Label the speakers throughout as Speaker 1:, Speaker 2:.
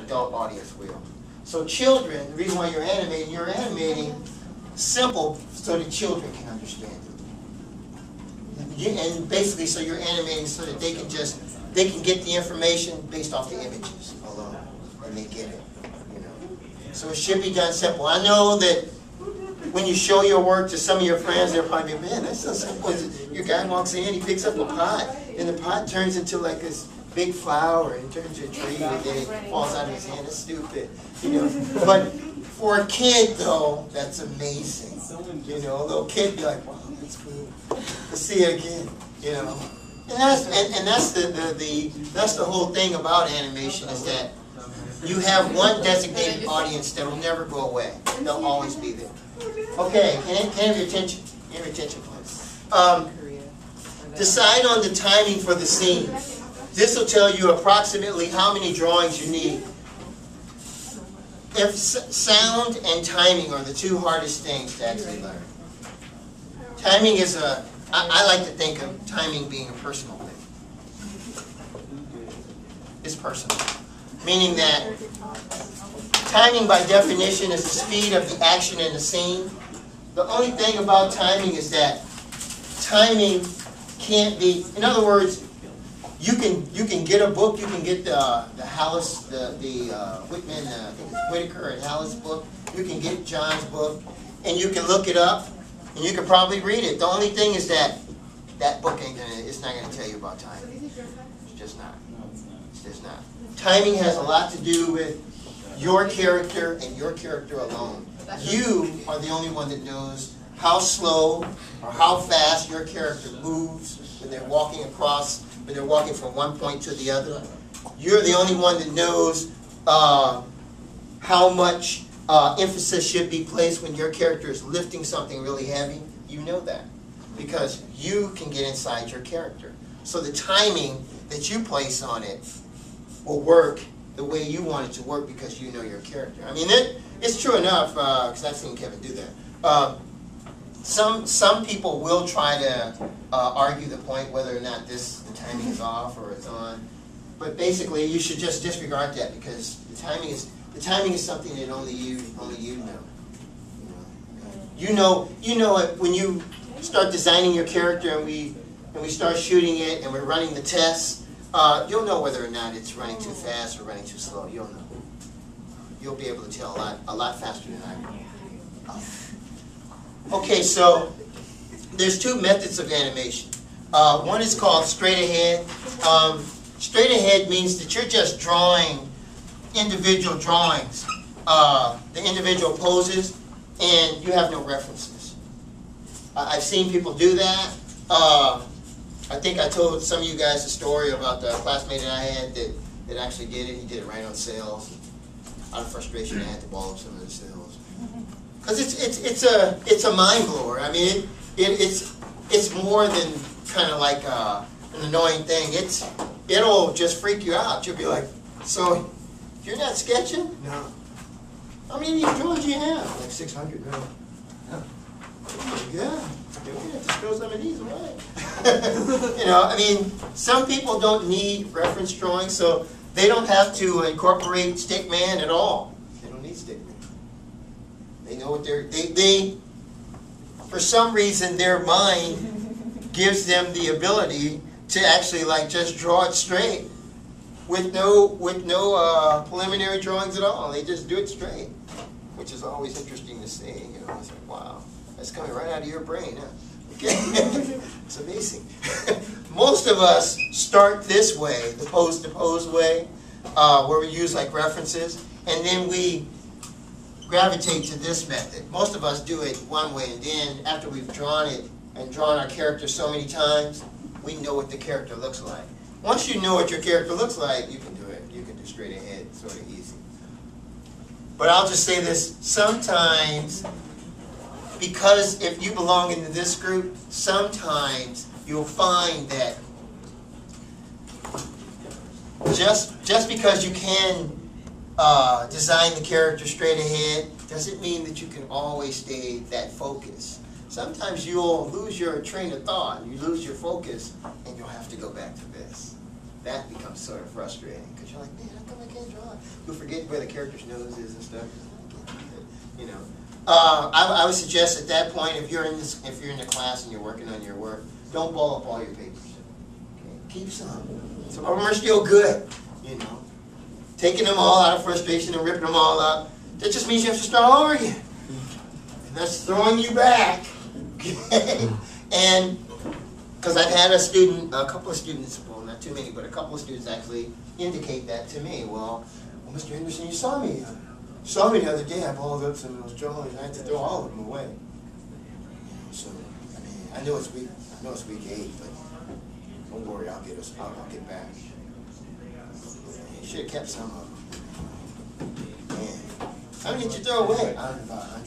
Speaker 1: adult audience will. So children, the reason why you're animating simple so that children can understand it. And basically, so you're animating so that they can get the information based off the images alone, and they get it. You know, so it should be done simple. I know that when you show your work to some of your friends, they'll probably be, man, that's so simple. Your guy walks in, he picks up a pot, and the pot turns into like this big flower and turns into a tree, and then it falls out of his hand. It's stupid, you know. But for a kid, though, that's amazing. You know, a little kid be like, wow, that's cool. Let's see it again. You know, and that's the whole thing about animation is that you have one designated audience that will never go away. They'll always be there. Okay, can I have your attention? Give your attention, please. Decide on the timing for the scene. This will tell you approximately how many drawings you need. If sound and timing are the two hardest things to actually learn. Timing is I like to think of timing being a personal thing. It's personal. Meaning that timing by definition is the speed of the action in the scene. The only thing about timing is that timing can't be, in other words, you can get a book, you can get the Hallis, the Whitman, I think it's Whitaker and Hallis book, you can get John's book, and you can look it up, and you can probably read it. The only thing is that book it's not gonna tell you about timing. It's just not. It's just not. Timing has a lot to do with your character and your character alone. You are the only one that knows how slow or how fast your character moves when they're walking across, when they're walking from one point to the other. You're the only one that knows how much emphasis should be placed when your character is lifting something really heavy. You know that because you can get inside your character. So the timing that you place on it will work the way you want it to work because you know your character. I mean, it's true enough because I've seen Kevin do that. Some people will try to argue the point whether or not the timing is off or it's on, but basically you should just disregard that because the timing is something that only you know. You know it when you start designing your character and we start shooting it and we're running the tests. You'll know whether or not it's running too fast or running too slow. You'll know. You'll be able to tell a lot faster than I can. Okay, so there's two methods of animation. One is called straight ahead. Straight ahead means that you're just drawing individual drawings, the individual poses, and you have no references. I've seen people do that. I think I told some of you guys a story about the classmate that I had that actually did it. He did it right on sales. Out of frustration, I had to borrow some of the sales. Because it's a mind blower. I mean, it's more than kind of like an annoying thing. It'll just freak you out. You'll be like, so you're not sketching? No. How many drawings do you have? Like 600. No. Oh. Yeah. We're gonna have to throw some of these away. You know, I mean, some people don't need reference drawings, so they don't have to incorporate Stickman at all. They don't need Stickman. They know what they for some reason their mind gives them the ability to actually like just draw it straight with no preliminary drawings at all. They just do it straight, which is always interesting to see. You know, it's like, wow, that's coming right out of your brain, huh? Okay. It's amazing. Most of us start this way, the pose-to-pose way, where we use like references, and then we gravitate to this method. Most of us do it one way, and then after we've drawn it and drawn our character so many times, we know what the character looks like. Once you know what your character looks like, you can do it. You can do straight ahead, sort of easy. But I'll just say this, sometimes, because if you belong into this group, sometimes you'll find that just because you can design the character straight ahead doesn't mean that you can always stay that focused. Sometimes you'll lose your train of thought, you lose your focus, and you'll have to go back to this. that becomes sort of frustrating because you're like, man, how come I can't draw? You'll forget where the character's nose is and stuff. You know, I would suggest at that point, if you're in the class and you're working on your work, don't ball up all your papers. Okay? Keep some. Some of them are still good. You know, taking them all out of frustration and ripping them all up, that just means you have to start all over again. And that's throwing you back. Okay? And because I've had a couple of students, well, not too many, but a couple of students actually indicate that to me. Well, Mr. Henderson, you saw me the other day. I balled up some of those drawings. I had to throw all of them away. So, I mean, I know it's week 8, but don't worry, I'll get back. You should have kept some of them. Man, how many did you throw away? About 100.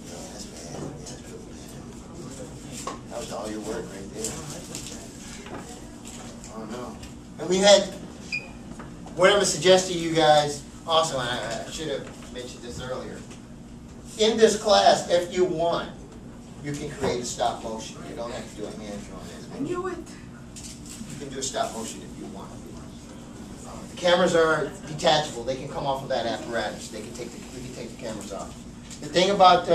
Speaker 1: Yeah, that's bad. Yeah, that's really bad. That was all your work right there. Oh no. And we had, what I'm going to suggest to you guys, also, and I should have mentioned this earlier, in this class, if you want, you can create a stop motion. You don't have to do a hand-drawn animation.
Speaker 2: I knew it.
Speaker 1: You can do a stop motion if you want. The cameras are detachable. They can come off of that apparatus. We can take the cameras off. The thing about